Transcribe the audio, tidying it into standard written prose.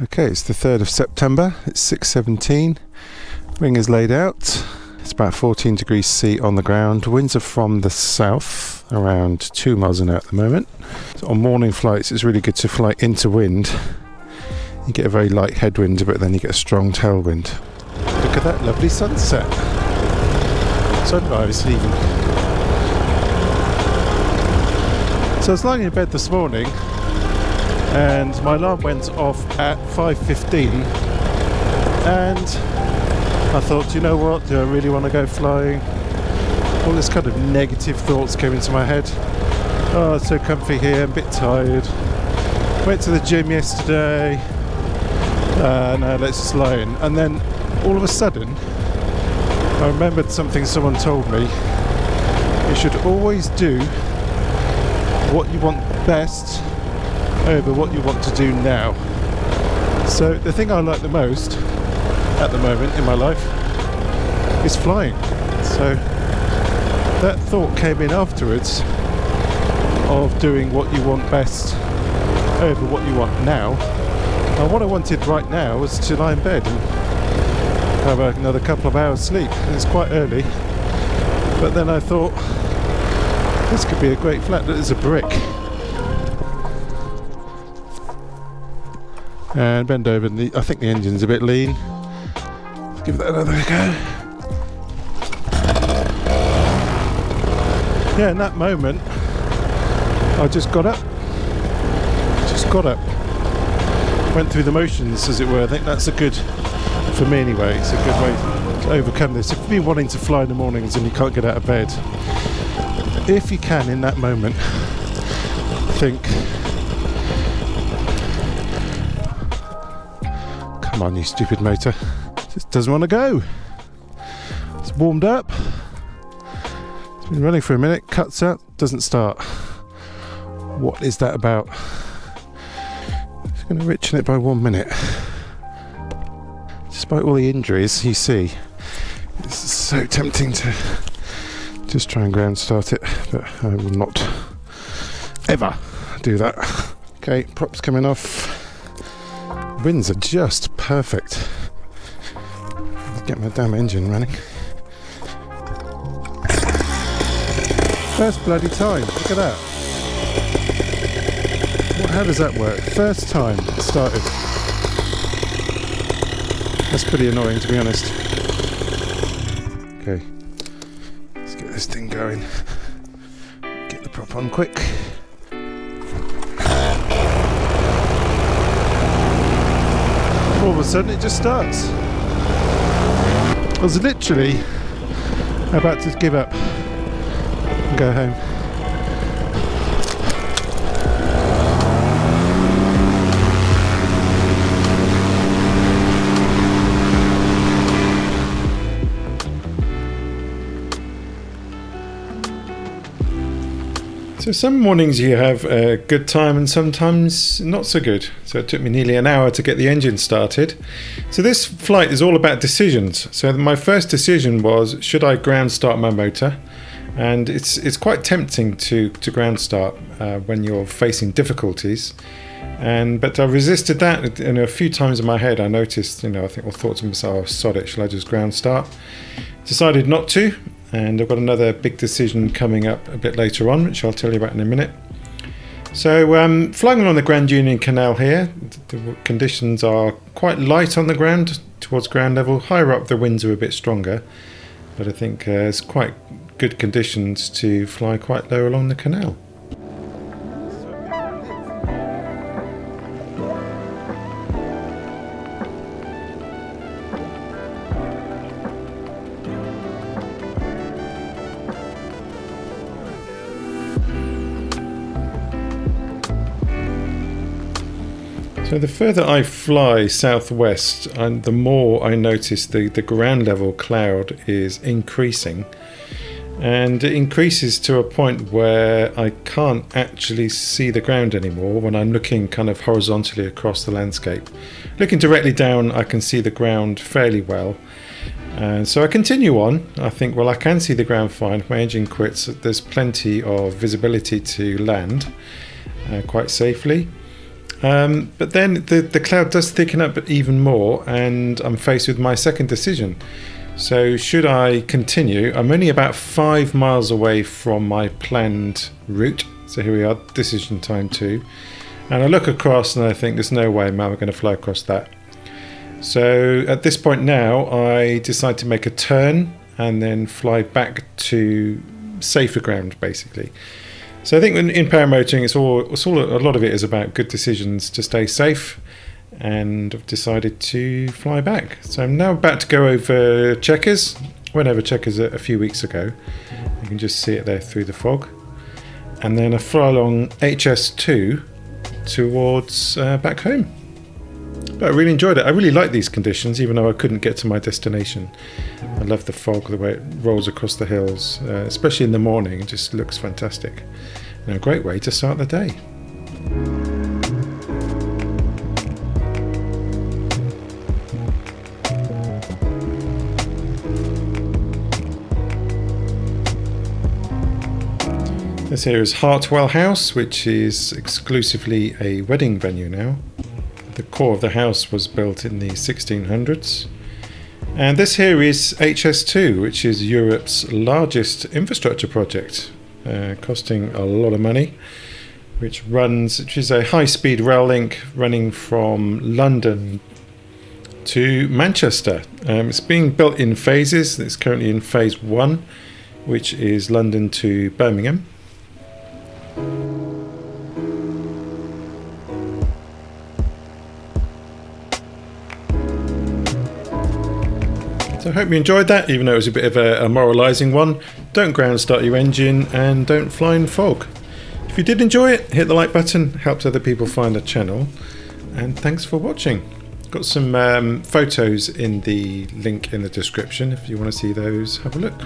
Okay, it's the 3rd of September, it's 6:17, wing is laid out, it's about 14 degrees C on the ground, winds are from the south, around 2 miles an hour at the moment. So on morning flights it's really good to fly into wind. You get a very light headwind, but then you get a strong tailwind. Look at that lovely sunset, sunrise even. So I was lying in bed this morning and my alarm went off at 5:15 and I thought, you know what, do I really want to go flying? All this kind of negative thoughts came into my head. Oh, it's so comfy here, I'm a bit tired. Went to the gym yesterday. No, let's just lie in. And then all of a sudden I remembered something someone told me. You should always do what you want best over what you want to do now. So the thing I like the most at the moment in my life is flying. So that thought came in afterwards of doing what you want best over what you want now. And what I wanted right now was to lie in bed and have another couple of hours sleep. It's quite early, but then I thought this could be a great flat. There's a brick. And bend over, and I think the engine's a bit lean. Let's give that another go. Yeah, in that moment, I just got up. Went through the motions, as it were. I think that's a good, for me anyway, it's a good way to overcome this. If you've been wanting to fly in the mornings and you can't get out of bed, if you can, in that moment, think, come on, you stupid motor. Just doesn't want to go. It's warmed up. It's been running for a minute, cuts out, doesn't start. What is that about? Just going to richen it by 1 minute. Despite all the injuries you see, it's so tempting to just try and ground start it, but I will not ever do that. Okay, props coming off. Winds are just perfect. Let's get my damn engine running. First bloody time, look at that. How does that work? First time it started. That's pretty annoying, to be honest. Okay, let's get this thing going. Get the prop on quick. All of a sudden it just starts. I was literally about to give up and go home. So some mornings you have a good time and sometimes not so good. So it took me nearly an hour to get the engine started. So this flight is all about decisions. So my first decision was, should I ground start my motor? And it's quite tempting to ground start when you're facing difficulties. But I resisted that, and a few times in my head I noticed, I thought to myself, oh, sod it, shall I just ground start? Decided not to. And I've got another big decision coming up a bit later on, which I'll tell you about in a minute. So flying along the Grand Union Canal here, the conditions are quite light on the ground, towards ground level. Higher up the winds are a bit stronger, but I think it's quite good conditions to fly quite low along the canal. So the further I fly southwest, the more I notice the ground level cloud is increasing, and it increases to a point where I can't actually see the ground anymore when I'm looking kind of horizontally across the landscape. Looking directly down, I can see the ground fairly well, and so I continue on. I think, well, I can see the ground fine. If my engine quits, there's plenty of visibility to land quite safely. But then the cloud does thicken up even more, and I'm faced with my second decision. So should I continue? I'm only about 5 miles away from my planned route. So here we are, decision time 2. And I look across and I think there's no way I'm going to fly across that. So at this point now, I decide to make a turn and then fly back to safer ground, basically. So I think in paramotoring, it's all a lot of it is about good decisions to stay safe, and I've decided to fly back. So I'm now about to go over Chequers. Went over Chequers a few weeks ago. You can just see it there through the fog. And then I fly along HS2 towards back home. But I really enjoyed it. I really like these conditions, even though I couldn't get to my destination. I love the fog, the way it rolls across the hills, especially in the morning. It just looks fantastic. And a great way to start the day. This here is Hartwell House, which is exclusively a wedding venue now. The core of the house was built in the 1600s. And this here is HS2, which is Europe's largest infrastructure project, costing a lot of money, which is a high-speed rail link running from London to Manchester. It's being built in phases. It's currently in phase 1, which is London to Birmingham. So I hope you enjoyed that, even though it was a bit of a moralising one. Don't ground start your engine and don't fly in fog. If you did enjoy it, hit the like button, helps other people find the channel. And thanks for watching. Got some photos in the link in the description. If you want to see those, have a look.